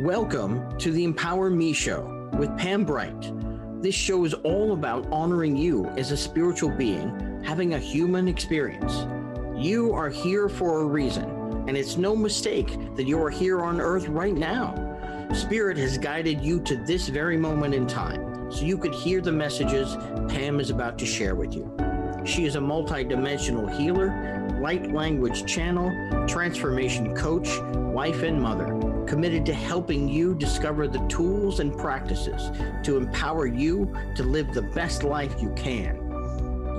Welcome to the Empower Me Show with Pam Bright. This show is all about honoring you as a spiritual being, having a human experience. You are here for a reason, and it's no mistake that you are here on Earth right now. Spirit has guided you to this very moment in time, so you could hear the messages Pam is about to share with you. She is a multi-dimensional healer, light language channel, transformation coach, wife and mother, committed to helping you discover the tools and practices to empower you to live the best life you can.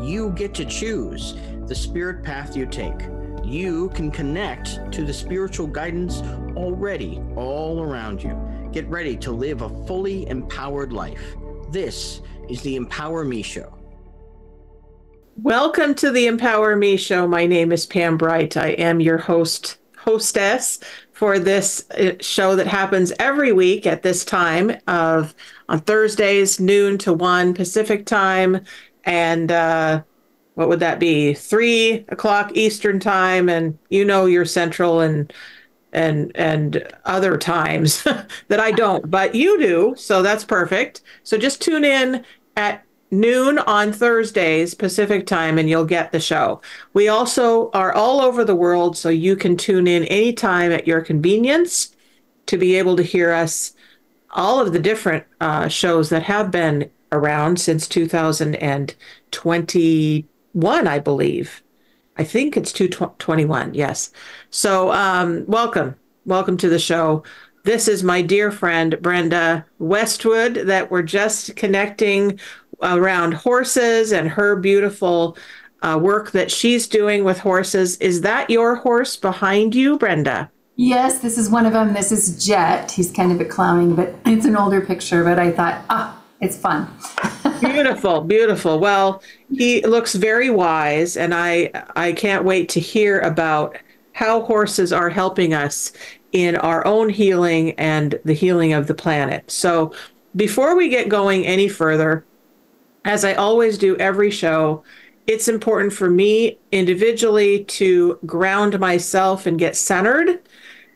You get to choose the spirit path you take. You can connect to the spiritual guidance already all around you. Get ready to live a fully empowered life. This is the Empower Me Show. Welcome to the Empower Me Show. My name is Pam Bright. I am your hostess for this show that happens every week at this time on Thursdays, noon to 1 Pacific time, and what would that be? 3 o'clock Eastern time, and your Central and other times that I don't, but you do, so that's perfect. So just tune in at noon on Thursdays Pacific time and you'll get the show. We also are all over the world, so you can tune in anytime at your convenience to be able to hear us, all of the different shows that have been around since 2021, I believe. I think it's 2021, yes. So welcome to the show. This is my dear friend Brenda Westwood that we're just connecting around horses and her beautiful work that she's doing with horses. Is that your horse behind you, Brenda? Yes, this is one of them. This is Jet. He's kind of a clowning, but it's an older picture, but I thought, it's fun. Beautiful, beautiful. Well, he looks very wise, and I can't wait to hear about how horses are helping us in our own healing and the healing of the planet. So before we get going any further, as I always do every show, it's important for me individually to ground myself and get centered.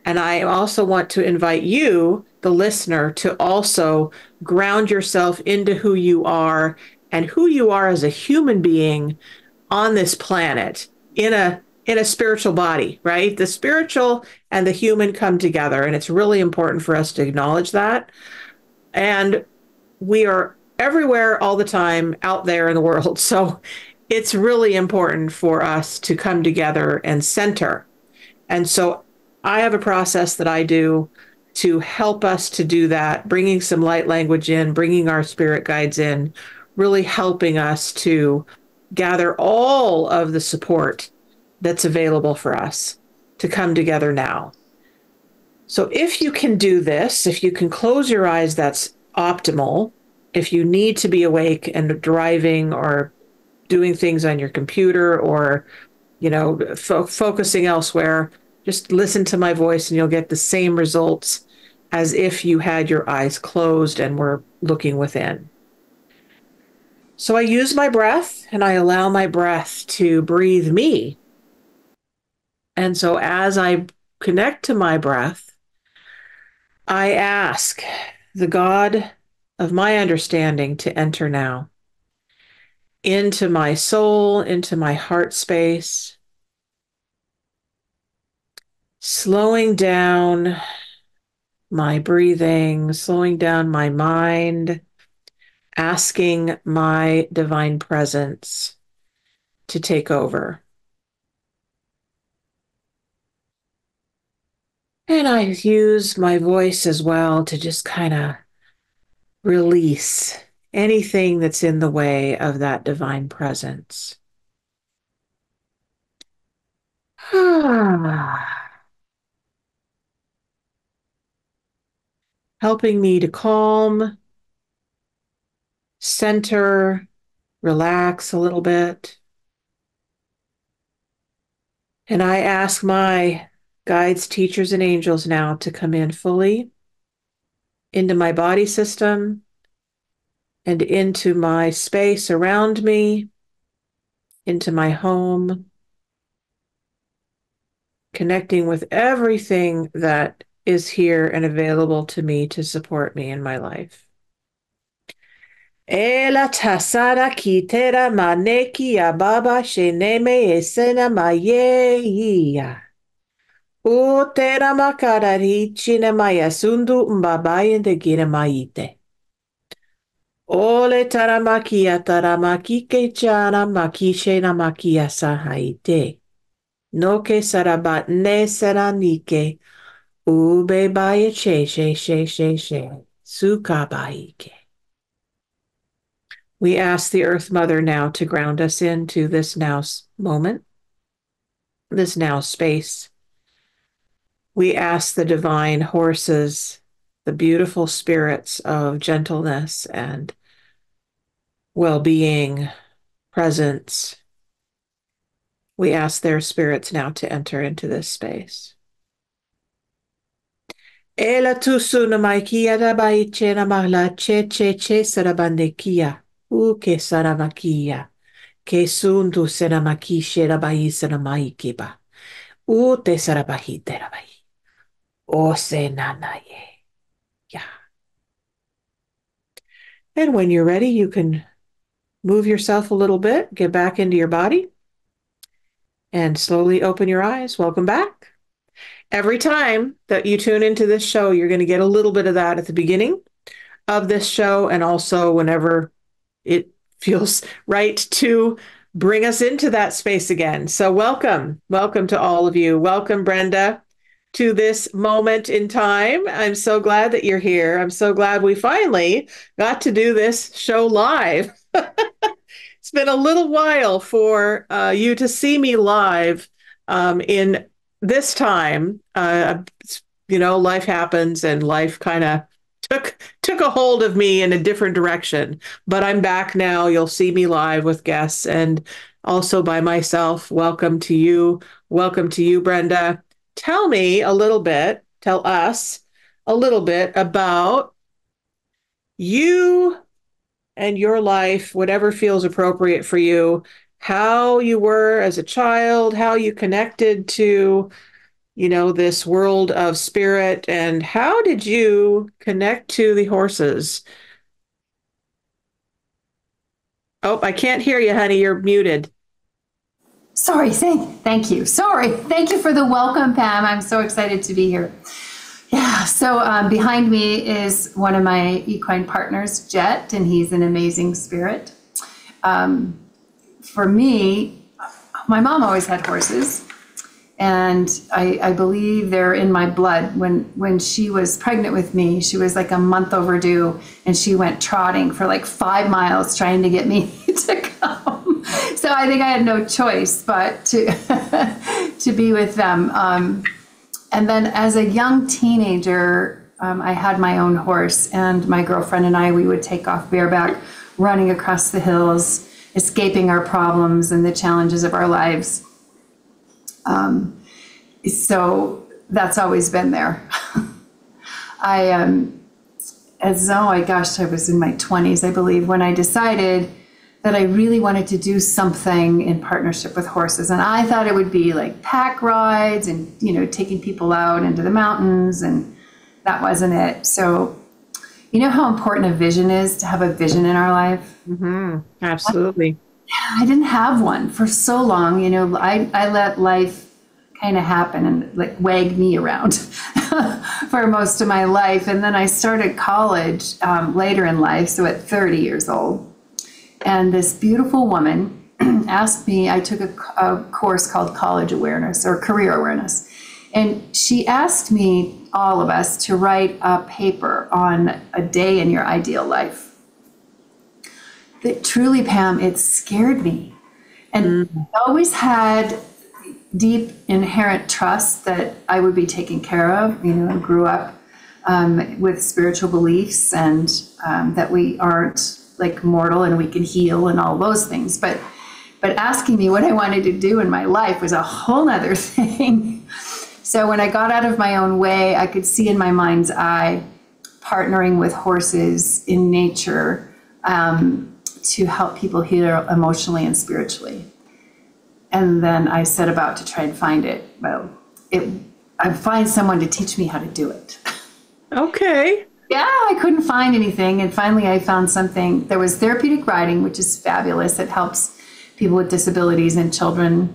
And I also want to invite you, the listener, to also ground yourself into who you are and who you are as a human being on this planet in a spiritual body, right? The spiritual and the human come together, and it's really important for us to acknowledge that. And we are everywhere all the time out there in the world. So it's really important for us to come together and center. And so I have a process that I do to help us to do that, bringing some light language in, bringing our spirit guides in, really helping us to gather all of the support that's available for us to come together now. So if you can do this, if you can close your eyes, that's optimal. If you need to be awake and driving or doing things on your computer or, focusing elsewhere, just listen to my voice and you'll get the same results as if you had your eyes closed and were looking within. So I use my breath and I allow my breath to breathe me. And so as I connect to my breath, I ask the God of my understanding to enter now into my soul, into my heart space, slowing down my breathing, slowing down my mind, asking my divine presence to take over. And I use my voice as well to just kind of release anything that's in the way of that divine presence. Helping me to calm, center, relax a little bit. And I ask my guides, teachers, and angels now to come in fully into my body system and into my space around me, into my home, connecting with everything that is here and available to me to support me in my life. Ela tasara kitera maneki ababa sheneme esena mayeia. Utera makarari chine mayasundu mbabayen de gire maite. Ole taramakia taramakike chana makishe na makia sahaite. Noke sarabat ne seranike. Ube baye she. Sukabaike. We ask the Earth Mother now to ground us into this now moment, this now space. We ask the divine horses, the beautiful spirits of gentleness and well-being, presence. We ask their spirits now to enter into this space. Ela tu suna maikia da baichena mahla che sarabandekia. Uke saramakia. Ke sundu senamaki sherabai senamaikiba. Ute sarabahite rabai. O senanaye. Yeah. And when you're ready, you can move yourself a little bit, get back into your body, and slowly open your eyes. Welcome back. Every time that you tune into this show, you're going to get a little bit of that at the beginning of this show, and also whenever it feels right to bring us into that space again. So welcome to all of you. Welcome, Brenda, to this moment in time. I'm so glad that you're here. I'm so glad we finally got to do this show live. It's been a little while for you to see me live in this time. Life happens and life kind of took a hold of me in a different direction, but I'm back now. You'll see me live with guests and also by myself. Welcome to you, Brenda. Tell us a little bit about you and your life, whatever feels appropriate for you, how you were as a child, how you connected to this world of spirit, and how did you connect to the horses? Oh, I can't hear you, honey. You're muted. Sorry. Thank you. Sorry. Thank you for the welcome, Pam. I'm so excited to be here. Yeah. So behind me is one of my equine partners, Jet, and he's an amazing spirit. For me, my mom always had horses. And I believe they're in my blood. When she was pregnant with me, she was like a month overdue, and she went trotting for like 5 miles trying to get me to come. So I think I had no choice but to be with them. And then as a young teenager, I had my own horse, and my girlfriend and I, we would take off bareback, running across the hills, escaping our problems and the challenges of our lives. So that's always been there. I was in my 20s, I believe, when I decided that I really wanted to do something in partnership with horses. And I thought it would be like pack rides and, taking people out into the mountains, and that wasn't it. So, you know how important a vision is, to have a vision in our life? Mm-hmm. Absolutely. I didn't have one for so long. I let life kind of happen and like wag me around for most of my life. And then I started college later in life, so at 30 years old. And this beautiful woman asked me, I took a course called College Awareness or Career Awareness. And she asked me, all of us, to write a paper on a day in your ideal life. That truly, Pam, it scared me. And I always had deep inherent trust that I would be taken care of. I grew up with spiritual beliefs, and that we aren't like mortal and we can heal and all those things. But asking me what I wanted to do in my life was a whole nother thing. So when I got out of my own way, I could see in my mind's eye partnering with horses in nature to help people heal emotionally and spiritually. And then I set about to try and find it. Well, I find someone to teach me how to do it. Okay. Yeah, I couldn't find anything. And finally I found something. There was therapeutic riding, which is fabulous. It helps people with disabilities and children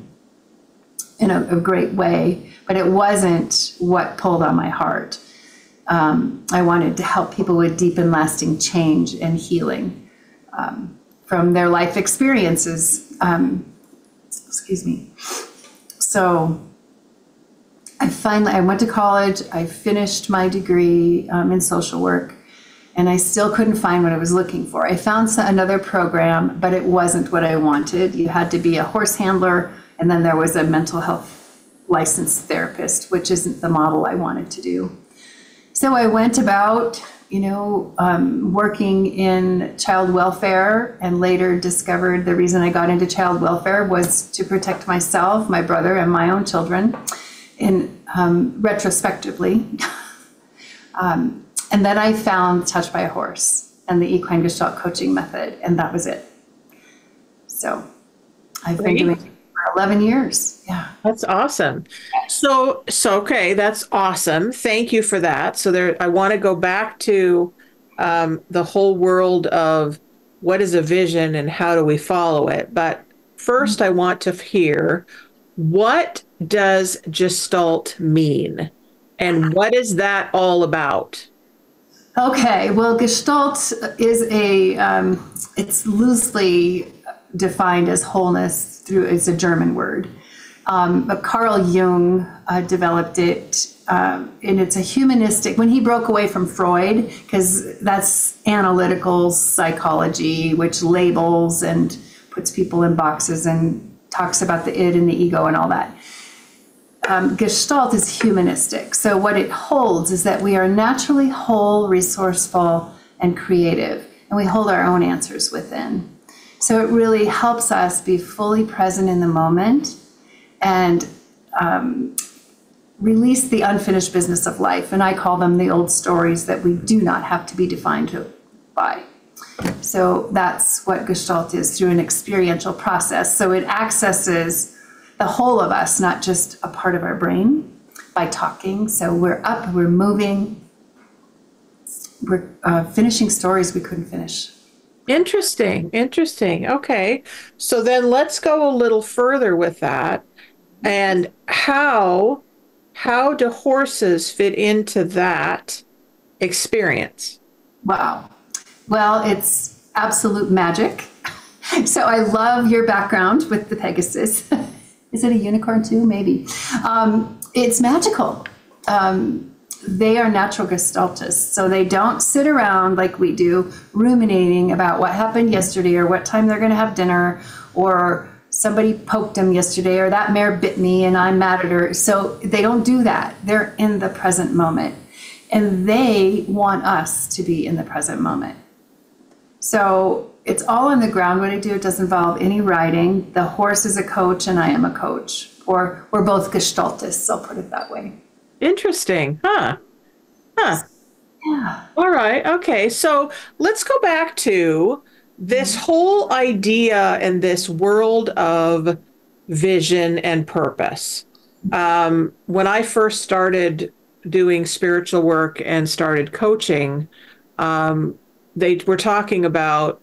in a great way, but it wasn't what pulled on my heart. I wanted to help people with deep and lasting change and healing from their life experiences. Excuse me. So I went to college, I finished my degree in social work, and I still couldn't find what I was looking for. I found another program, but it wasn't what I wanted. You had to be a horse handler, and then there was a mental health licensed therapist, which isn't the model I wanted to do. So I went about, working in child welfare, and later discovered the reason I got into child welfare was to protect myself, my brother, and my own children, retrospectively. And then I found Touched by a Horse and the Equine Gestalt coaching method, and that was it. So I've been doing it for 11 years. Yeah. That's awesome. So okay, that's awesome. Thank you for that. So I want to go back to the whole world of what is a vision and how do we follow it. But first, I want to hear, what does Gestalt mean? And what is that all about? Okay, well, Gestalt is it's loosely defined as wholeness it's a German word. But Carl Jung developed it, and it's a humanistic, when he broke away from Freud, because that's analytical psychology, which labels and puts people in boxes and talks about the id and the ego and all that. Gestalt is humanistic. So what it holds is that we are naturally whole, resourceful, and creative, and we hold our own answers within. So it really helps us be fully present in the moment and release the unfinished business of life. And I call them the old stories that we do not have to be defined by. So that's what Gestalt is, through an experiential process. So it accesses the whole of us, not just a part of our brain, by talking. So we're up, we're moving, we're finishing stories we couldn't finish. Interesting. Okay. So then let's go a little further with that. And how do horses fit into that experience? Wow. Well, it's absolute magic. So I love your background with the Pegasus. Is it a unicorn too? Maybe. It's magical. They are natural gestaltists. So they don't sit around like we do, ruminating about what happened yesterday or what time they're going to have dinner, or somebody poked them yesterday, or that mare bit me and I'm mad at her. So they don't do that. They're in the present moment. And they want us to be in the present moment. So it's all on the ground. What I do, it doesn't involve any riding. The horse is a coach and I am a coach. Or we're both gestaltists, I'll put it that way. Interesting. Huh. Yeah. All right. Okay. So let's go back to this whole idea and this world of vision and purpose. When I first started doing spiritual work and started coaching, they were talking about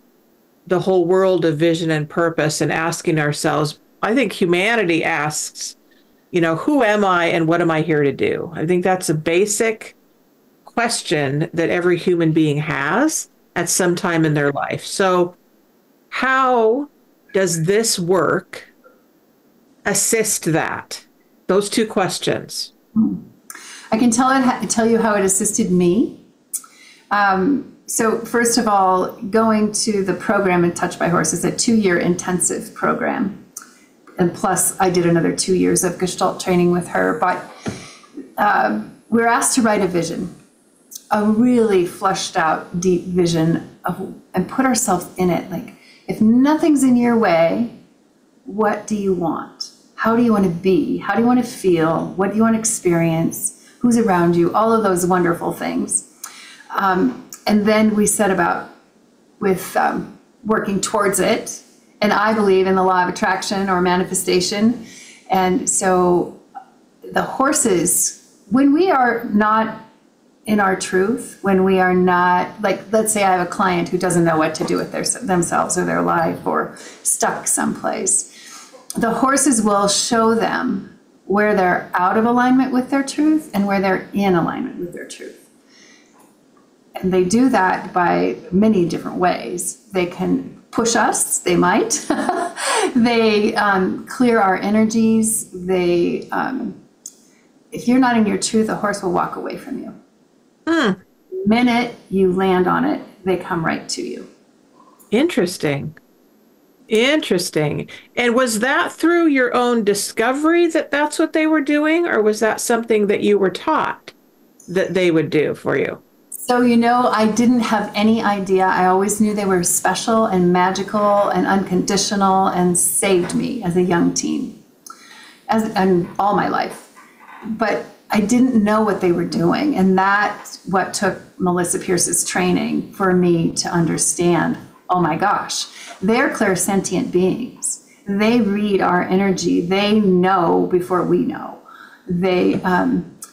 the whole world of vision and purpose and asking ourselves, I think humanity asks, who am I and what am I here to do? I think that's a basic question that every human being has at some time in their life. So how does this work assist that? Those two questions. I can tell you how it assisted me. So first of all, going to the program in Touched by Horse is a 2-year intensive program. And plus, I did another 2 years of Gestalt training with her. But we're asked to write a vision, a really fleshed out, deep vision and put ourselves in it. Like, if nothing's in your way, what do you want? How do you want to be? How do you want to feel? What do you want to experience? Who's around you? All of those wonderful things. And then we set about with working towards it. And I believe in the law of attraction or manifestation. And so the horses when we are not in our truth, when we are not, like, let's say I have a client who doesn't know what to do with themselves or their life, or stuck someplace, the horses will show them where they're out of alignment with their truth and where they're in alignment with their truth. And they do that by many different ways. They can push us, they might. They clear our energies. They, if you're not in your truth, a horse will walk away from you. The minute you land on it, they come right to you. Interesting. Interesting. And was that through your own discovery that that's what they were doing, or was that something that you were taught that they would do for you? So, I didn't have any idea. I always knew they were special and magical and unconditional and saved me as a young teen, and all my life. But I didn't know what they were doing. And that's what took Melissa Pierce's training for me to understand, oh my gosh, they're clairsentient beings. They read our energy. They know before we know. They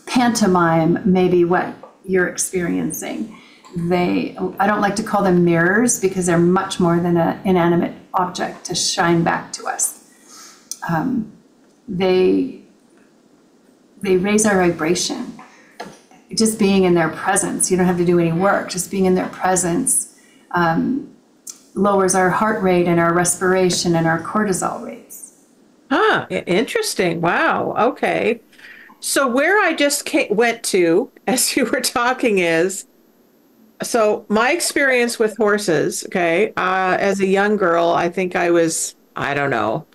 pantomime maybe what you're experiencing. I don't like to call them mirrors, because they're much more than an inanimate object to shine back to us. They raise our vibration. Just being in their presence, you don't have to do any work. Just being in their presence lowers our heart rate and our respiration and our cortisol rates. Huh, interesting. Wow. Okay. So where I just went to as you were talking is, so my experience with horses, okay, as a young girl, I think I was, I don't know,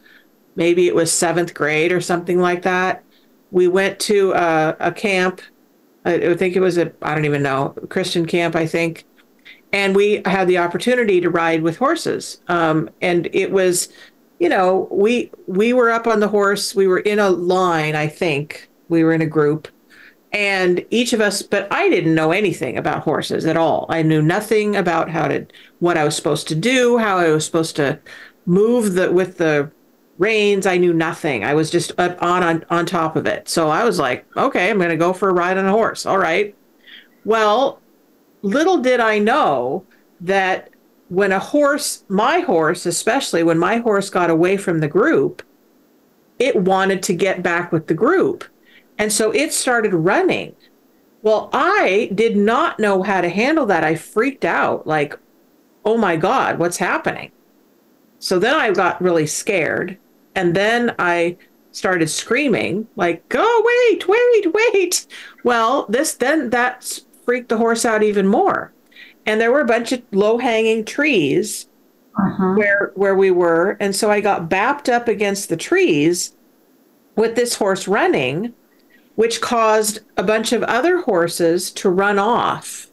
maybe it was 7th grade or something like that. We went to a camp. I think it was I don't even know, Christian camp, I think. And we had the opportunity to ride with horses. And it was, we were up on the horse. We were in a line, I think. We were in a group. And each of us, but I didn't know anything about horses at all. I knew nothing about what I was supposed to do, how I was supposed to move with the reins. I knew nothing. I was just on top of it. So I was like, okay, I'm going to go for a ride on a horse. All right. Well, little did I know that when my horse, especially when my horse got away from the group, it wanted to get back with the group. And so it started running. Well, I did not know how to handle that. I freaked out, like, oh my God, what's happening? So then I got really scared. And then I started screaming, like, oh, wait. Well, that freaked the horse out even more. And there were a bunch of low-hanging trees where we were. And so I got bapped up against the trees with this horse running, which caused a bunch of other horses to run off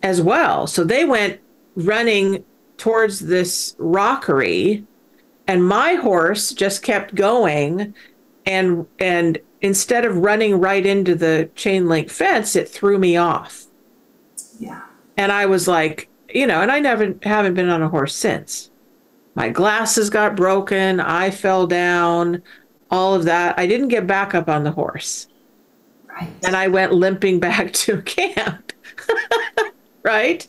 as well. So they went running towards this rockery, and my horse just kept going. And instead of running right into the chain link fence, it threw me off. Yeah. And I was like, and I haven't been on a horse since. My glasses got broken. I fell down. All of that. I didn't get back up on the horse. Right. And I went limping back to camp. Right?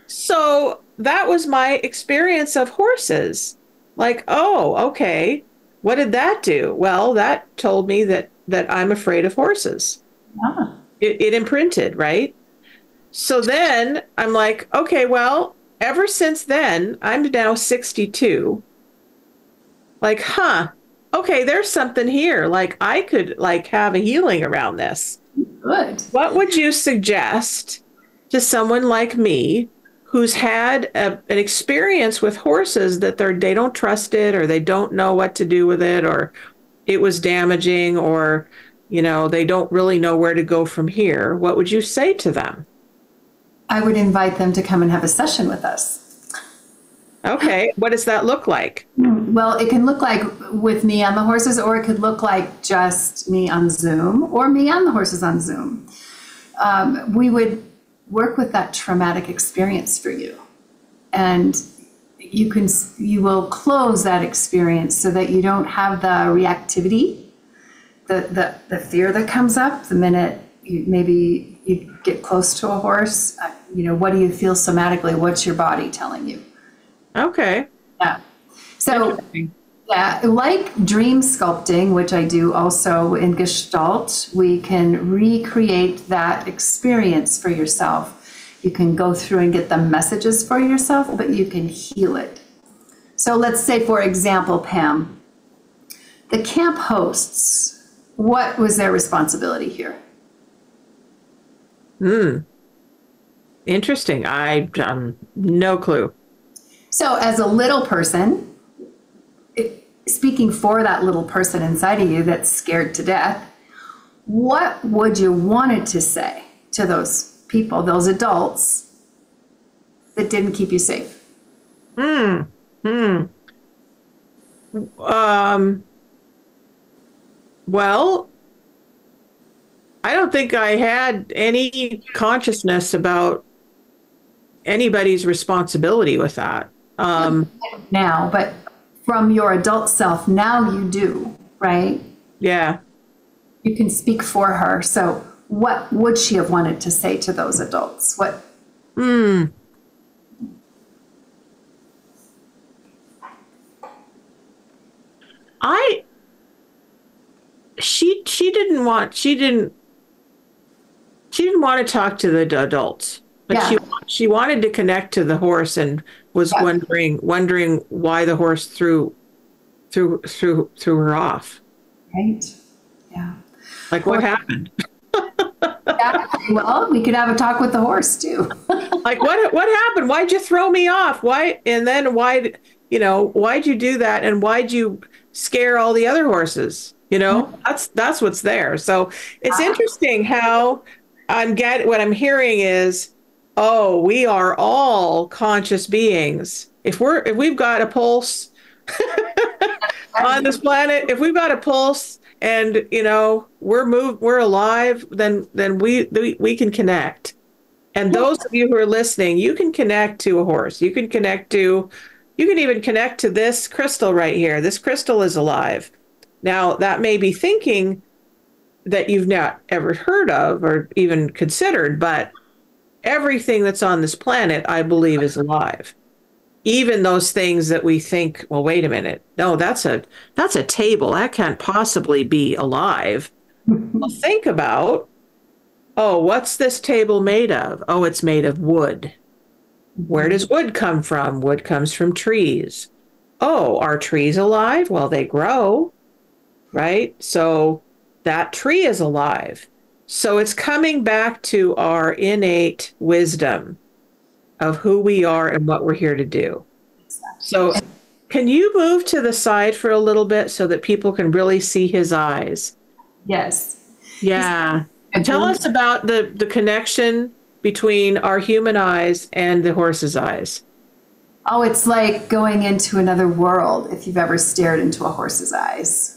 So that was my experience of horses. Like, oh, okay. What did that do? Well, that told me that I'm afraid of horses. Yeah. It imprinted, right? So then I'm like, okay, well, ever since then, I'm now 62. Like, okay, there's something here. Like, I could have a healing around this. Good. What would you suggest to someone like me who's had an experience with horses that they don't trust it, or they don't know what to do with it, or it was damaging, or, they don't really know where to go from here? What would you say to them? I would invite them to come and have a session with us. Okay. What does that look like? Well, it can look like with me on the horses, or it could look like just me on Zoom, or me on the horses on Zoom. We would work with that traumatic experience for you. And you will close that experience so that you don't have the reactivity the fear that comes up the minute maybe you get close to a horse. What do you feel somatically? What's your body telling you? Okay. Yeah. So, yeah, like dream sculpting, which I do also in Gestalt, we can recreate that experience for yourself. You can go through and get the messages for yourself, but you can heal it. So let's say, for example, Pam, the camp hosts, what was their responsibility here? Interesting. I no clue. So as a little person, speaking for that little person inside of you that's scared to death, what would you want it to say to those people, those adults that didn't keep you safe? Well, I don't think I had any consciousness about anybody's responsibility with that. Now, but from your adult self, now you do, right? Yeah. You can speak for her. So what would she have wanted to say to those adults? What? She didn't want to talk to the adults, but Yeah. she wanted to connect to the horse and was wondering why the horse threw her off. Right. Yeah. Like, what happened? Yeah. Well, we could have a talk with the horse too. Like, what happened? Why'd you throw me off? Why? And then why'd you do that? And why'd you scare all the other horses? That's what's there. So it's interesting how what I'm hearing is, oh, we are all conscious beings. If we've got a pulse on this planet, if we've got a pulse and we're alive, then we can connect. And those of you who are listening, you can connect to a horse. You can even connect to this crystal right here. This crystal is alive. Now, that may be thinking that you've not ever heard of or even considered, but everything that's on this planet, I believe, is alive. Even those things that we think, well, wait a minute. No, that's a table. That can't possibly be alive. Well, think about, oh, what's this table made of? Oh, it's made of wood. Where does wood come from? Wood comes from trees. Oh, are trees alive? Well, they grow, right? So that tree is alive. So it's coming back to our innate wisdom of who we are and what we're here to do. So can you move to the side for a little bit so that people can really see his eyes? Yes. Yeah. And tell us about the connection between our human eyes and the horse's eyes. Oh, it's like going into another world if you've ever stared into a horse's eyes.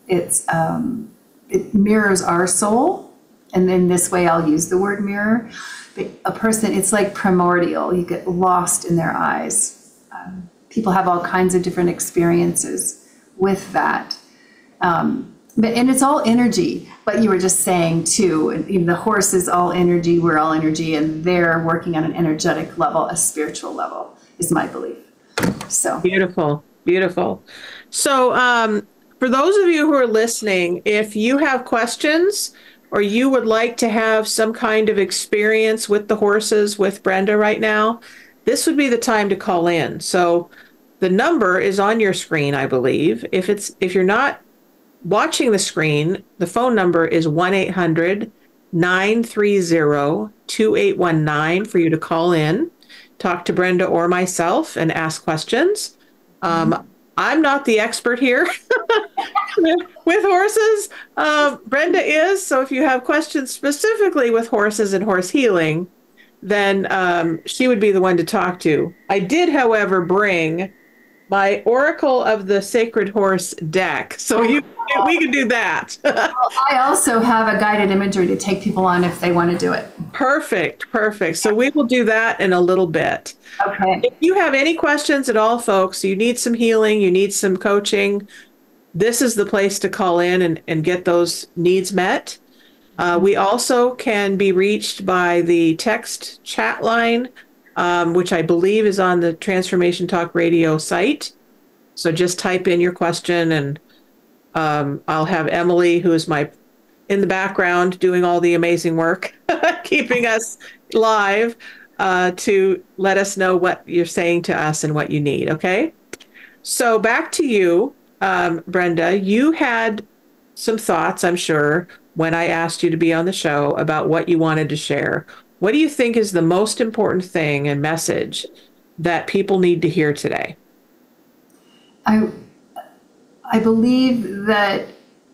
It mirrors our soul. And in this way, I'll use the word mirror. But a person, it's like primordial. You get lost in their eyes. People have all kinds of different experiences with that. And it's all energy. But you were just saying, too, the horse is all energy, we're all energy, and they're working on an energetic level, a spiritual level, is my belief. So beautiful, beautiful. So for those of you who are listening, if you have questions or you would like to have some kind of experience with the horses with Brenda right now, this would be the time to call in. So the number is on your screen, I believe. If you're not watching the screen, the phone number is 1-800-930-2819 for you to call in, talk to Brenda or myself, and ask questions. I'm not the expert here with horses. Brenda is. So if you have questions specifically with horses and horse healing, then she would be the one to talk to. I did, however, bring my Oracle of the Sacred Horse deck. So we can do that. I also have a guided imagery to take people on if they want to do it. Perfect. Perfect. So we will do that in a little bit. Okay. If you have any questions at all, folks, you need some healing, you need some coaching, this is the place to call in and get those needs met. We also can be reached by the text chat line, which I believe is on the Transformation Talk Radio site. So just type in your question, and I'll have Emily, who is in the background doing all the amazing work, keeping us live, to let us know what you're saying to us and what you need. Okay. So back to you, Brenda. You had some thoughts, I'm sure, when I asked you to be on the show about what you wanted to share. What do you think is the most important thing and message that people need to hear today? I believe that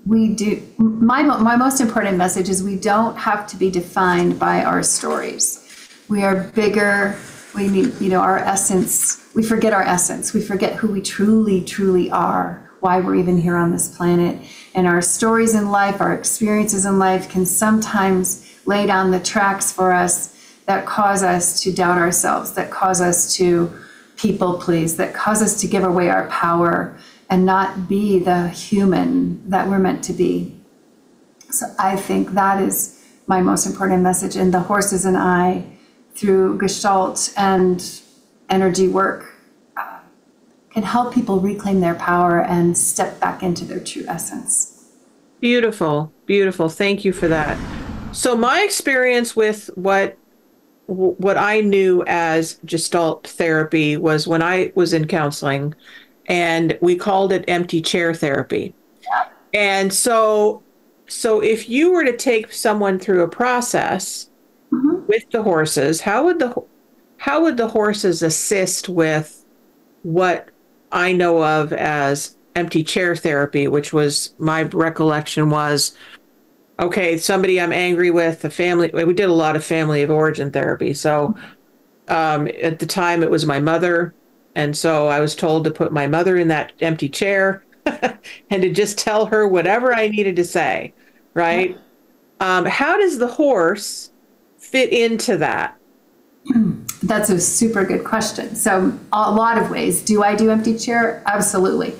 we do. My most important message is we don't have to be defined by our stories. We are bigger. We need, our essence. We forget our essence. We forget who we truly, truly are, why we're even here on this planet. And our stories in life, our experiences in life can sometimes lay down the tracks for us that cause us to doubt ourselves, that cause us to people please, that cause us to give away our power and not be the human that we're meant to be. So I think that is my most important message. And the horses and I, through Gestalt and energy work, can help people reclaim their power and step back into their true essence. Beautiful, beautiful. Thank you for that. So my experience with what I knew as Gestalt therapy was when I was in counseling, and we called it empty chair therapy. Yeah. And so if you were to take someone through a process with the horses, how would the horses assist with what I know of as empty chair therapy, which was my recollection was, okay, somebody I'm angry with, the family. We did a lot of family of origin therapy. So at the time it was my mother. And so I was told to put my mother in that empty chair and to just tell her whatever I needed to say. Right. How does the horse fit into that? That's a super good question. So a lot of ways. Do I do empty chair? Absolutely.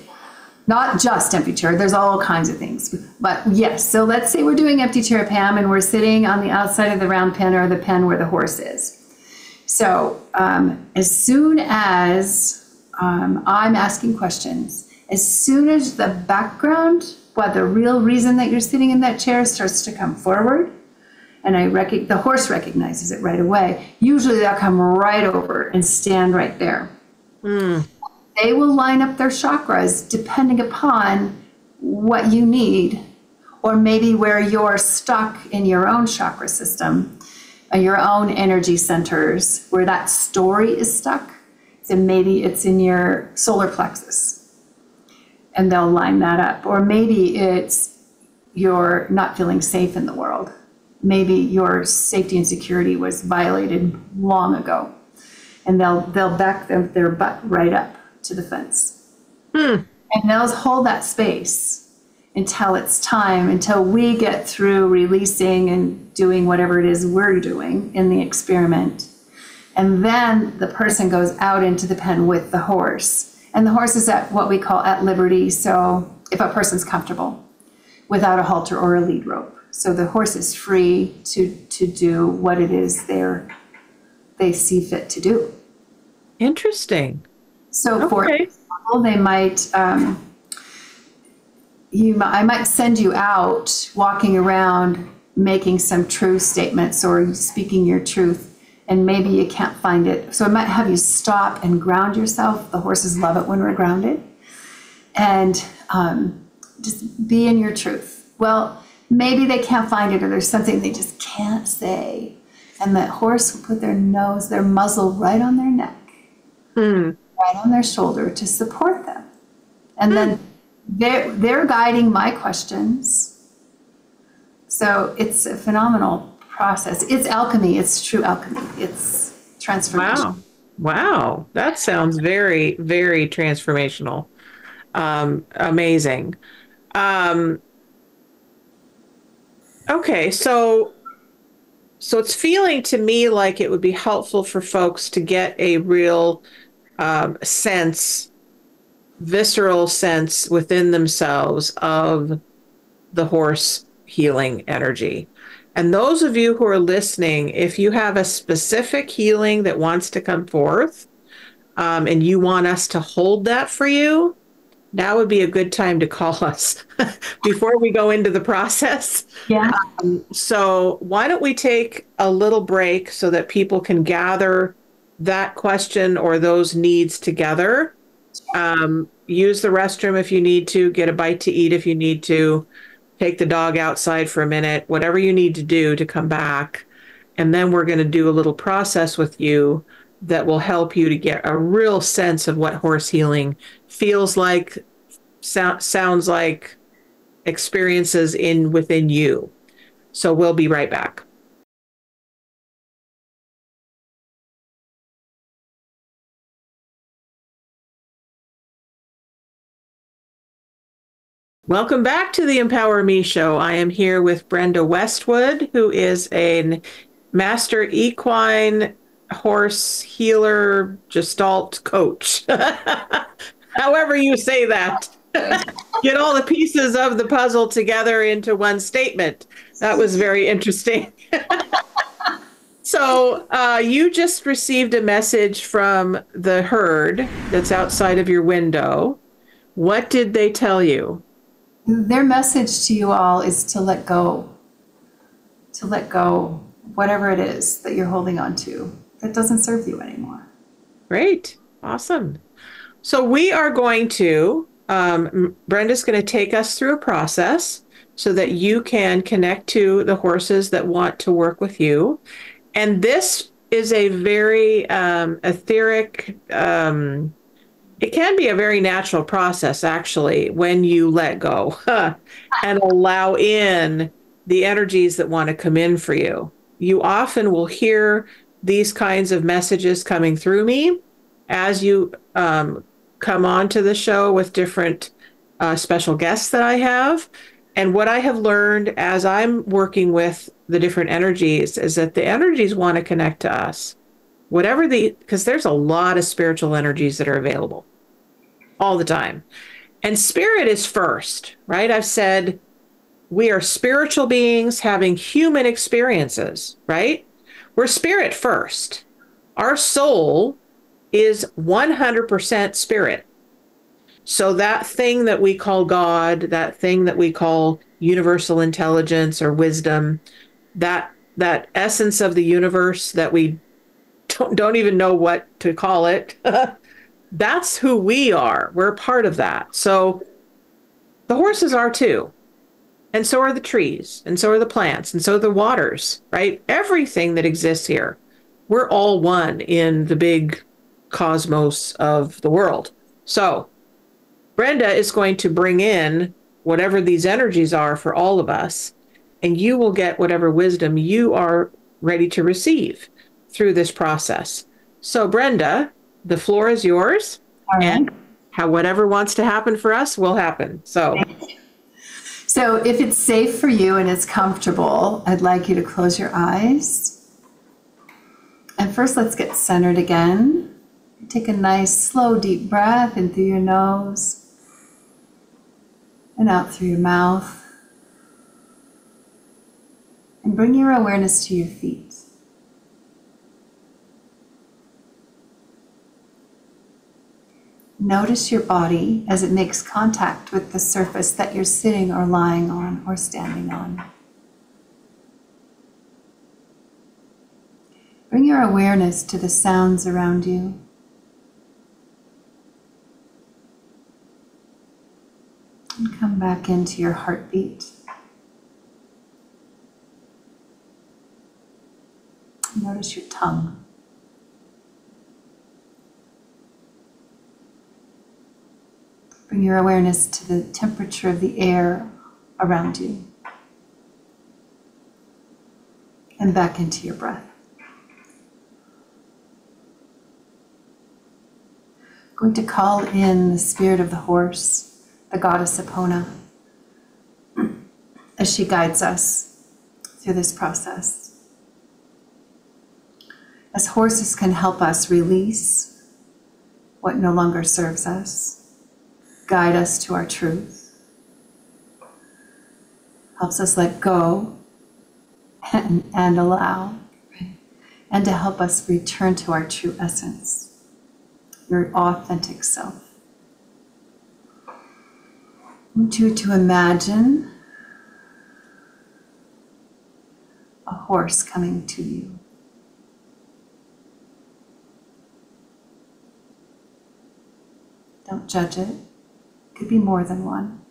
Not just empty chair. There's all kinds of things. But yes, so let's say we're doing empty chair, Pam, and we're sitting on the outside of the round pen or the pen where the horse is. So as soon as I'm asking questions, as soon as the background, the real reason that you're sitting in that chair starts to come forward, and the horse recognizes it right away, usually they'll come right over and stand right there. They will line up their chakras depending upon what you need, or maybe where you're stuck in your own chakra system, your own energy centers, where that story is stuck. So maybe it's in your solar plexus, and they'll line that up. Or maybe it's you're not feeling safe in the world. Maybe your safety and security was violated long ago, and they'll back their butt right up to the fence. And they'll hold that space until it's time, until we get through releasing and doing whatever it is we're doing in the experiment. And then the person goes out into the pen with the horse. And the horse is at what we call at liberty. So if a person's comfortable without a halter or a lead rope. So the horse is free to do what it is they see fit to do. Interesting. So for example, they might, I might send you out walking around making some truth statements or speaking your truth, and maybe you can't find it. So I might have you stop and ground yourself. The horses love it when we're grounded. And just be in your truth. Well, maybe they can't find it, or there's something they just can't say. And that horse will put their muzzle right on their neck, right on their shoulder to support them. And then they're guiding my questions. So it's a phenomenal process. It's alchemy. It's true alchemy. It's transformation. Wow. That sounds very, very transformational. Amazing. Okay, so it's feeling to me like it would be helpful for folks to get a real sense visceral sense within themselves of the horse healing energy. And those of you who are listening, if you have a specific healing that wants to come forth, and you want us to hold that for you, now would be a good time to call us before we go into the process. Yeah. So why don't we take a little break so that people can gather that question or those needs together. Use the restroom if you need to, get a bite to eat if you need to, take the dog outside for a minute, whatever you need to do to come back. And then we're going to do a little process with you that will help you to get a real sense of what horse healing feels like, sounds like, experiences within you. So we'll be right back. Welcome back to the Empower Me Show. I am here with Brenda Westwood, who is a master equine horse healer, gestalt coach. However you say that. Get all the pieces of the puzzle together into one statement. That was very interesting. So you just received a message from the herd that's outside of your window. What did they tell you? Their message to you all is to let go, whatever it is that you're holding on to that doesn't serve you anymore. Great. Awesome. So we are going to, Brenda's going to take us through a process so that you can connect to the horses that want to work with you. And this is a very etheric, it can be a very natural process, actually, when you let go and allow in the energies that want to come in for you. You often will hear these kinds of messages coming through me as you come on to the show with different special guests that I have. And what I have learned as I'm working with the different energies is that the energies want to connect to us. Because there's a lot of spiritual energies that are available all the time. And spirit is first, right? I've said we are spiritual beings having human experiences, right? We're spirit first. Our soul is 100% spirit. So that thing that we call God, that thing that we call universal intelligence or wisdom, that essence of the universe that we don't even know what to call it, that's who we are. We're a part of that. So the horses are too. And so are the trees, and so are the plants, and so are the waters, right? Everything that exists here. We're all one in the big cosmos of the world. So Brenda is going to bring in whatever these energies are for all of us, and you will get whatever wisdom you are ready to receive through this process. So Brenda, the floor is yours. All right. And whatever wants to happen for us will happen. So if it's safe for you and it's comfortable, I'd like you to close your eyes. And first, let's get centered again. Take a nice, slow, deep breath in through your nose and out through your mouth. And bring your awareness to your feet. Notice your body as it makes contact with the surface that you're sitting or lying on or standing on. Bring your awareness to the sounds around you. And come back into your heartbeat. Notice your tongue. Bring your awareness to the temperature of the air around you. And back into your breath. I'm going to call in the spirit of the horse, the goddess Epona, as she guides us through this process. As horses can help us release what no longer serves us, guide us to our truth, helps us let go and allow, right? And to help us return to our true essence, your authentic self. I want you to imagine a horse coming to you. Don't judge it. It could be more than one.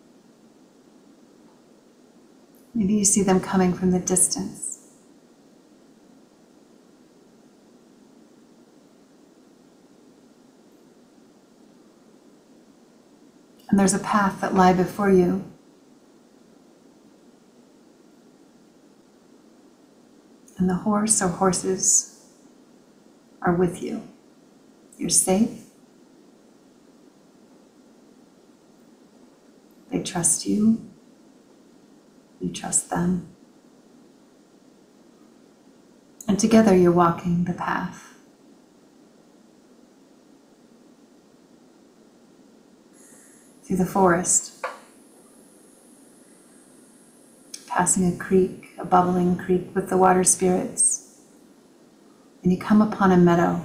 Maybe you see them coming from the distance. And there's a path that lies before you. And the horse or horses are with you. You're safe. They trust you. You trust them. And together you're walking the path. Through the forest. Passing a creek, a bubbling creek with the water spirits. And you come upon a meadow.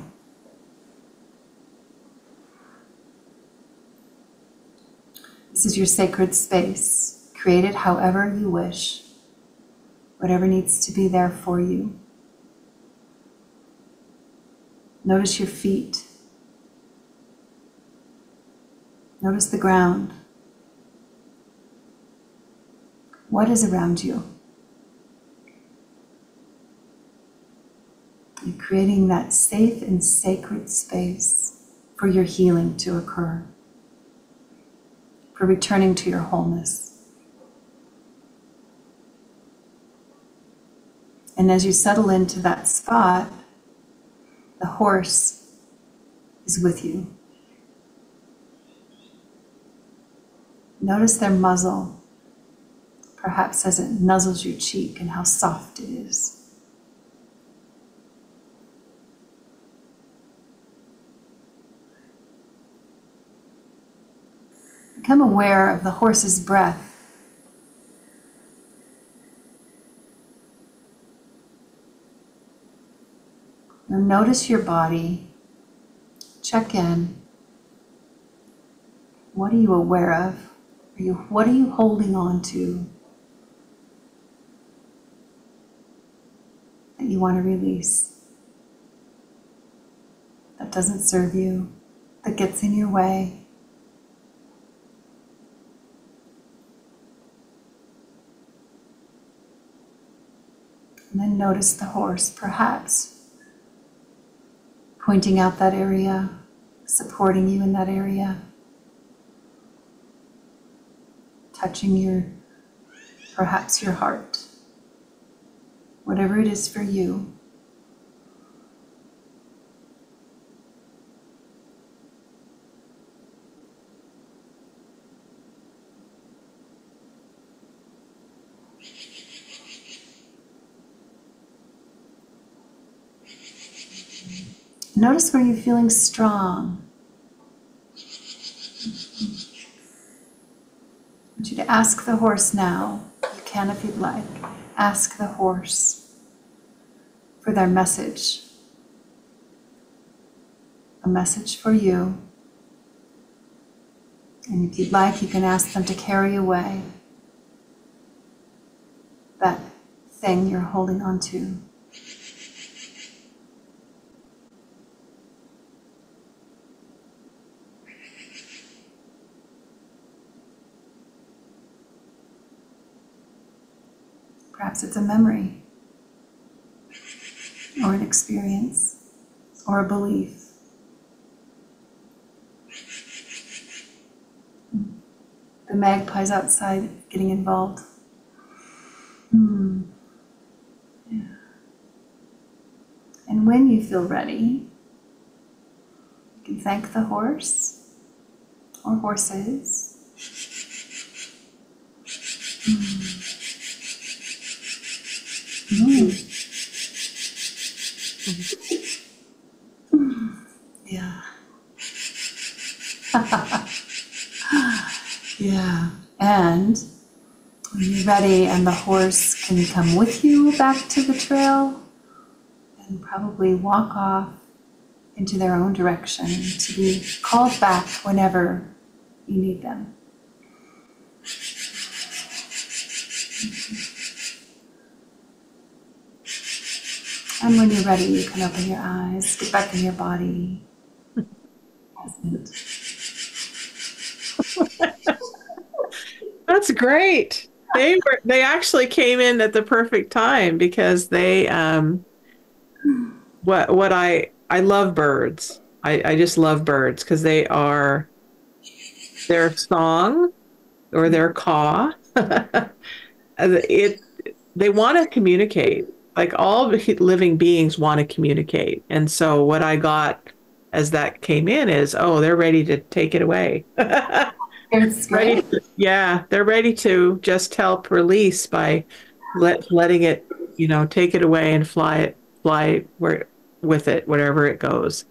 This is your sacred space. Create it however you wish. Whatever needs to be there for you. Notice your feet. Notice the ground. What is around you? You're creating that safe and sacred space for your healing to occur, for returning to your wholeness. And as you settle into that spot, the horse is with you. Notice their muzzle, perhaps as it nuzzles your cheek, and how soft it is. Become aware of the horse's breath. Now notice your body. Check in. What are you aware of? What are you holding on to that you want to release? That doesn't serve you, that gets in your way. And then notice the horse, perhaps pointing out that area, supporting you in that area, touching perhaps your heart, whatever it is for you. Notice where you're feeling strong. I want you to ask the horse now. You can if you'd like. Ask the horse for their message. A message for you. And if you'd like, you can ask them to carry away that thing you're holding on to. Perhaps it's a memory, or an experience, or a belief. The magpies outside getting involved. Yeah. And when you feel ready, you can thank the horse or horses. Yeah. Yeah. And when you're ready and the horse can come with you back to the trail and probably walk off into their own direction to be called back whenever you need them. And when you're ready, you can open your eyes, get back in your body. That's great. They actually came in at the perfect time because they what I love birds. I just love birds because their song or their caw they want to communicate. Like all living beings want to communicate. And so what I got as that came in is, oh, they're ready to take it away. It's great. They're ready to just help release by letting it, take it away and fly with it, wherever it goes.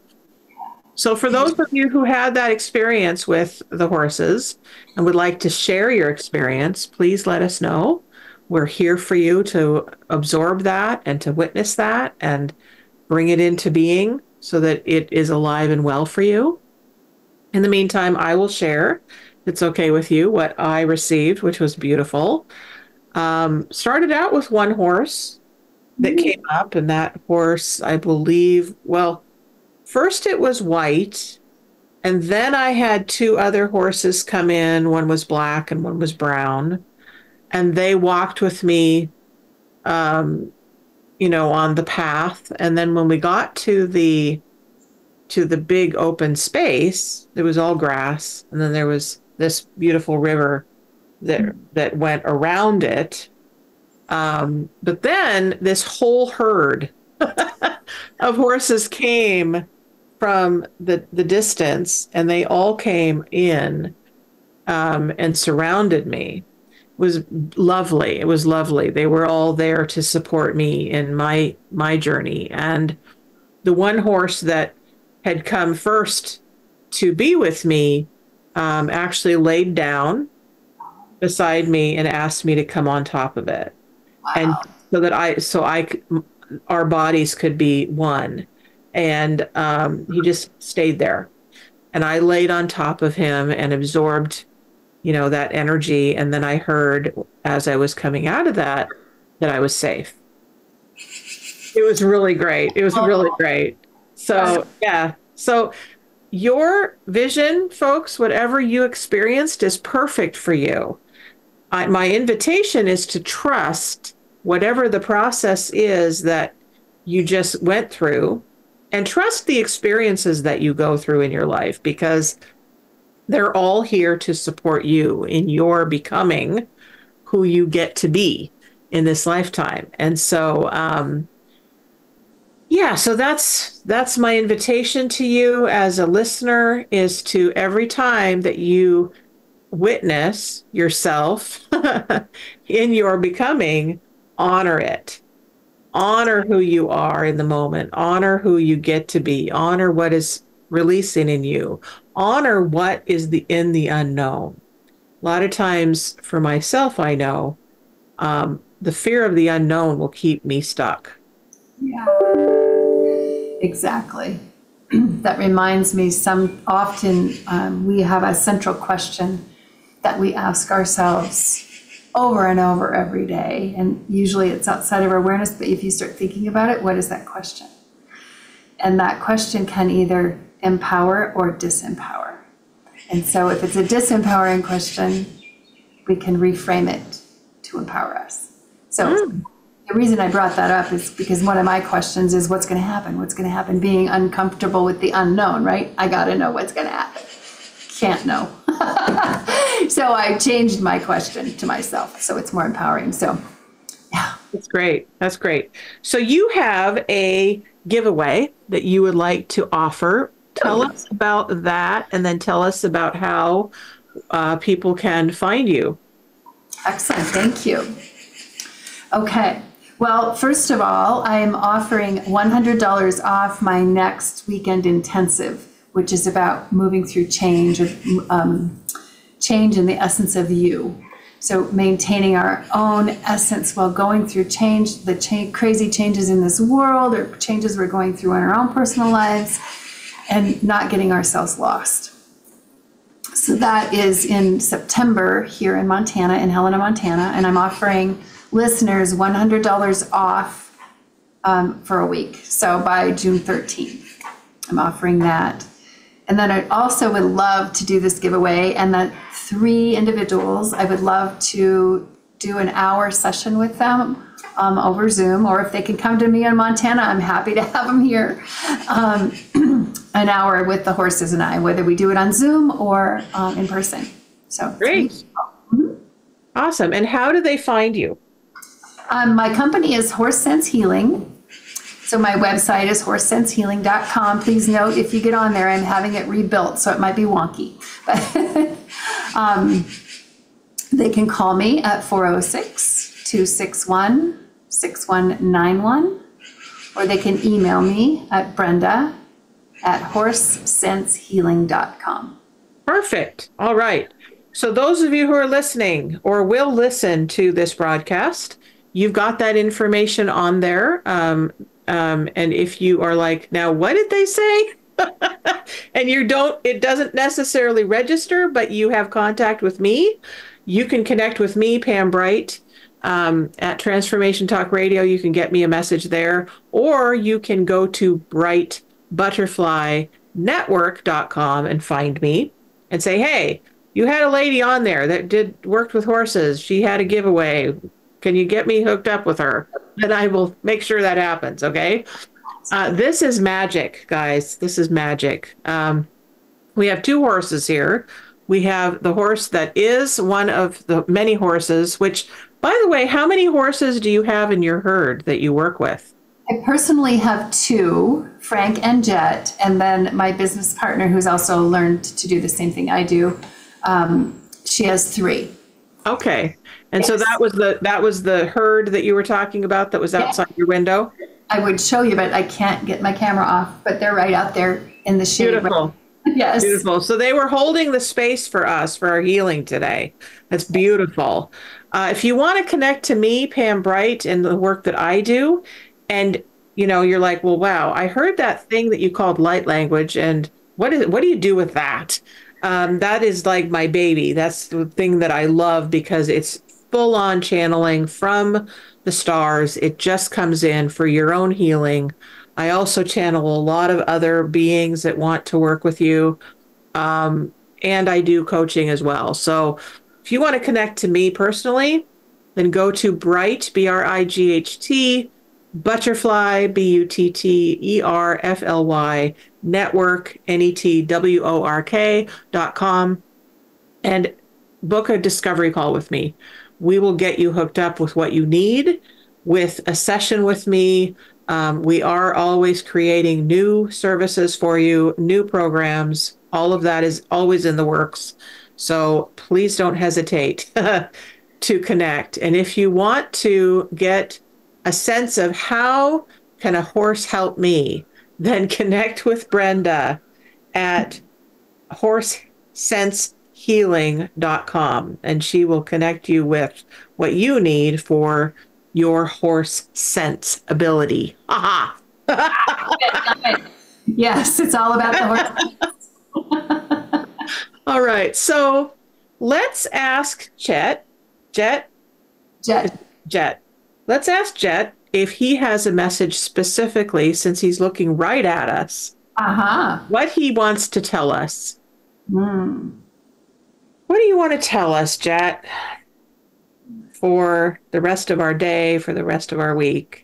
So for those of you who had that experience with the horses and would like to share your experience, please let us know. We're here for you to absorb that and to witness that and bring it into being so that it is alive and well for you. In the meantime, I will share, if it's okay with you, what I received, which was beautiful. Started out with one horse that came up, and that horse, I believe, well, first it was white, and then I had two other horses come in. One was black and one was brown. And they walked with me, on the path. And then when we got to the big open space, it was all grass. And then there was this beautiful river that went around it. But then this whole herd of horses came from the distance, and they all came in and surrounded me. Was lovely. It was lovely. They were all there to support me in my journey. And the one horse that had come first to be with me actually laid down beside me and asked me to come on top of it. Wow. And our bodies could be one. And he just stayed there. And I laid on top of him and absorbed that energy. And then I heard as I was coming out of that I was safe. It was really great. It was really great. So, yeah. So your vision, folks, whatever you experienced is perfect for you. My invitation is to trust whatever the process is that you just went through, and trust the experiences that you go through in your life, because they're all here to support you in your becoming who you get to be in this lifetime. And so, so that's my invitation to you as a listener, is to every time that you witness yourself in your becoming, honor it. Honor who you are in the moment. Honor who you get to be. Honor what is releasing in you. Honor what is in the unknown. A lot of times for myself, I know the fear of the unknown will keep me stuck. Yeah, exactly. That reminds me, often we have a central question that we ask ourselves over and over every day. And usually it's outside of our awareness, but if you start thinking about it, what is that question? And that question can either empower or disempower. And so if it's a disempowering question, we can reframe it to empower us. So the reason I brought that up is because one of my questions is, what's going to happen? What's going to happen? Being uncomfortable with the unknown, right? I got to know what's going to happen. Can't know. So I changed my question to myself, so it's more empowering. So, yeah. That's great. That's great. So you have a giveaway that you would like to offer. Tell us about that, and then tell us about how people can find you. Excellent. Thank you. Okay. Well, first of all, I am offering $100 off my next weekend intensive, which is about moving through change, change in the essence of you. So maintaining our own essence while going through change, crazy changes in this world or changes we're going through in our own personal lives, and not getting ourselves lost. So that is in September here in Montana, in Helena, Montana, and I'm offering listeners $100 off for a week. So by June 13th, I'm offering that. And then I also would love to do this giveaway, and that 3 individuals, I would love to do an hour session with them over Zoom, or if they can come to me in Montana, I'm happy to have them here. An hour with the horses and I, whether we do it on Zoom or in person. So great. Awesome. And how do they find you? My company is Horse Sense Healing. So my website is horsesensehealing.com. Please note, if you get on there, I'm having it rebuilt, so it might be wonky. But they can call me at 406-261-6191, or they can email me at brenda@horsesensehealing.com. Perfect. All right. So those of you who are listening or will listen to this broadcast, you've got that information on there. And if you are like, now, what did they say? And it doesn't necessarily register, but you have contact with me, you can connect with me, Pam Bright, at Transformation Talk Radio. You can get me a message there, or you can go to brightbutterflynetwork.com and find me and say, hey, you had a lady on there that worked with horses. She had a giveaway. Can you get me hooked up with her? And I will make sure that happens. Okay. This is magic, guys. This is magic. We have 2 horses here. We have the horse that is one of the many horses, which, by the way, how many horses do you have in your herd that you work with? I personally have 2, Frank and Jet, and then my business partner, who's also learned to do the same thing I do, she has 3. Okay. And yes. So that was the herd that you were talking about that was outside your window? I would show you, but I can't get my camera off, but they're right out there in the shade. Beautiful. Yes. Beautiful. So they were holding the space for us for our healing today. That's beautiful. If you want to connect to me, Pam Bright, and the work that I do, and you're like, well, wow, I heard that thing that you called light language, and what do you do with that? That is like my baby. That's the thing that I love because it's full on channeling from the stars. It just comes in for your own healing. I also channel a lot of other beings that want to work with you. And I do coaching as well. So if you want to connect to me personally, then go to Bright, BRIGHT, Butterfly, BUTTERFLY, network, NETWORK.com, and book a discovery call with me. We will get you hooked up with what you need, with a session with me. We are always creating new services for you, new programs. All of that is always in the works. So please don't hesitate to connect. And if you want to get a sense of how can a horse help me, then connect with Brenda at horsesensehealing.com, and she will connect you with what you need for your horse sense ability. Aha! Yes, it's all about the horse. All right, so let's ask Jet. Let's ask Jet if he has a message specifically, since he's looking right at us, what he wants to tell us. What do you want to tell us, Jet, for the rest of our day, for the rest of our week?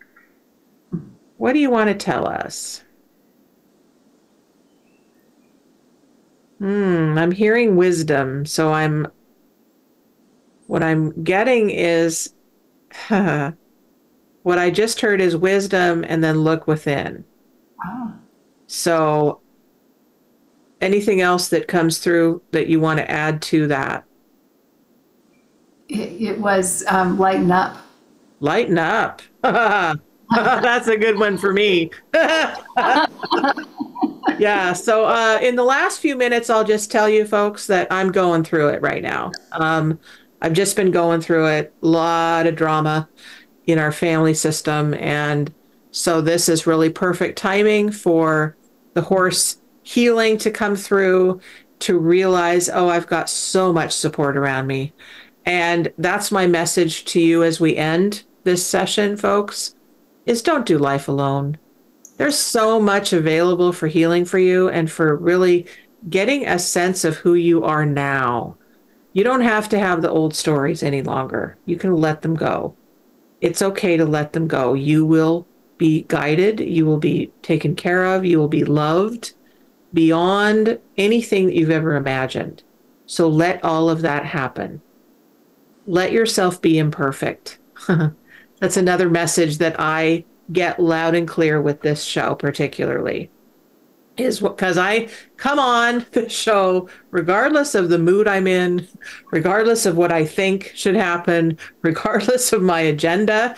What do you want to tell us? I'm hearing wisdom. So what I'm getting is, what I just heard is wisdom and then look within. Oh. So anything else that comes through that you want to add to that? It was lighten up. Lighten up. That's a good one for me. Yeah. So in the last few minutes, I'll just tell you folks that I'm going through it right now. I've just been going through it. A lot of drama in our family system. And so this is really perfect timing for the horse healing to come through, to realize, oh, I've got so much support around me. And that's my message to you as we end this session, folks, is don't do life alone. There's so much available for healing for you and for really getting a sense of who you are now. You don't have to have the old stories any longer. You can let them go. It's okay to let them go. You will be guided. You will be taken care of. You will be loved beyond anything that you've ever imagined. So let all of that happen. Let yourself be imperfect. That's another message that I get loud and clear with this show particularly, is because I come on the show regardless of the mood I'm in, regardless of what I think should happen, regardless of my agenda.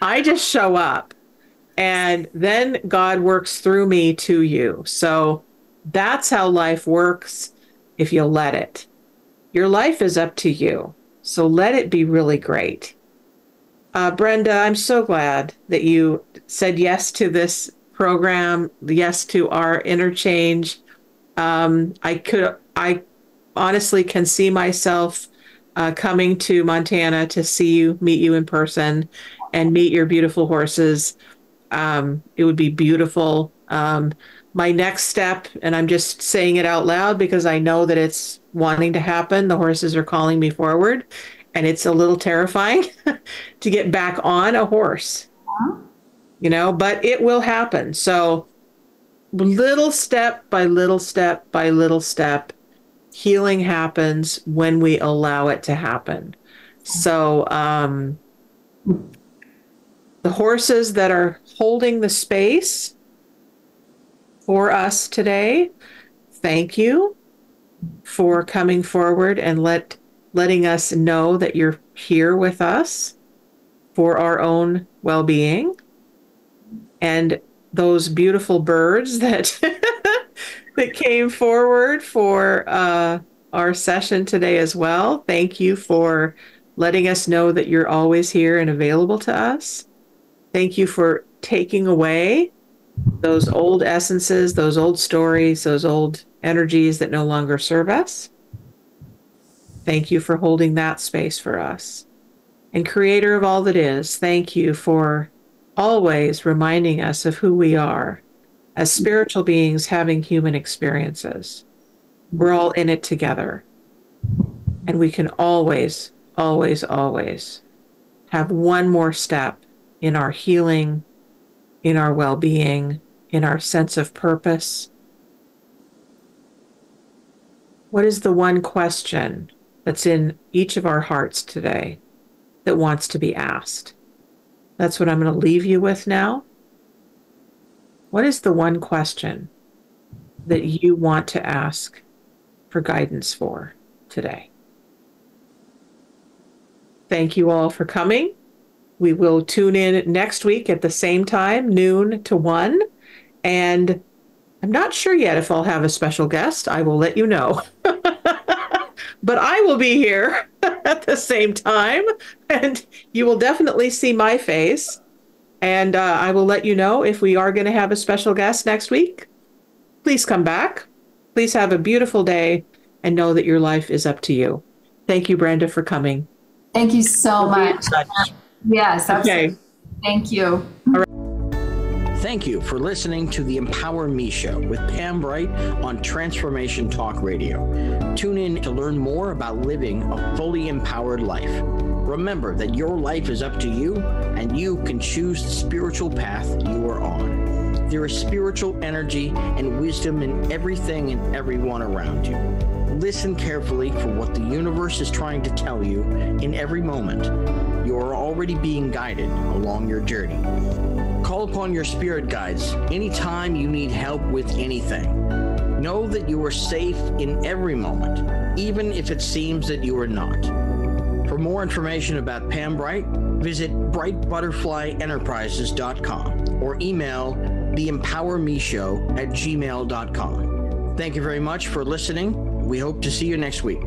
I just show up, and then God works through me to you. So that's how life works if you'll let it. Your life is up to you, so let it be really great. Brenda, I'm so glad that you said yes to this program, yes to our interchange. I honestly can see myself coming to Montana to see you, meet you in person, and meet your beautiful horses. It would be beautiful. My next step, and I'm just saying it out loud because I know that it's wanting to happen. The horses are calling me forward, and it's a little terrifying to get back on a horse, but it will happen. So little step by little step by little step, healing happens when we allow it to happen. So the horses that are holding the space for us today, thank you for coming forward and letting us know that you're here with us for our own well-being. And those beautiful birds that that came forward for our session today as well. Thank you for letting us know that you're always here and available to us. Thank you for taking away those old essences, those old stories, those old energies that no longer serve us. Thank you for holding that space for us. And Creator of all that is, thank you for always reminding us of who we are as spiritual beings having human experiences. We're all in it together. And we can always, always, always have one more step in our healing, in our well-being, in our sense of purpose. What is the one question that's in each of our hearts today that wants to be asked? That's what I'm going to leave you with now. What is the one question that you want to ask for guidance for today? Thank you all for coming. We will tune in next week at the same time, noon to 1. And I'm not sure yet if I'll have a special guest. I will let you know. But I will be here at the same time, and you will definitely see my face. And I will let you know if we are going to have a special guest next week. Please come back. Please have a beautiful day and know that your life is up to you. Thank you, Brenda, for coming. Thank you so much. Yes, absolutely. Okay. Thank you. All right. Thank you for listening to the Empower Me Show with Pam Bright on Transformation Talk Radio. Tune in to learn more about living a fully empowered life. Remember that your life is up to you, and you can choose the spiritual path you are on. There is spiritual energy and wisdom in everything and everyone around you. Listen carefully for what the universe is trying to tell you in every moment. You are already being guided along your journey. Call upon your spirit guides anytime you need help with anything. Know that you are safe in every moment, even if it seems that you are not. For more information about Pam Bright, visit brightbutterflyenterprises.com or email theempowermeshow@gmail.com. Thank you very much for listening. We hope to see you next week.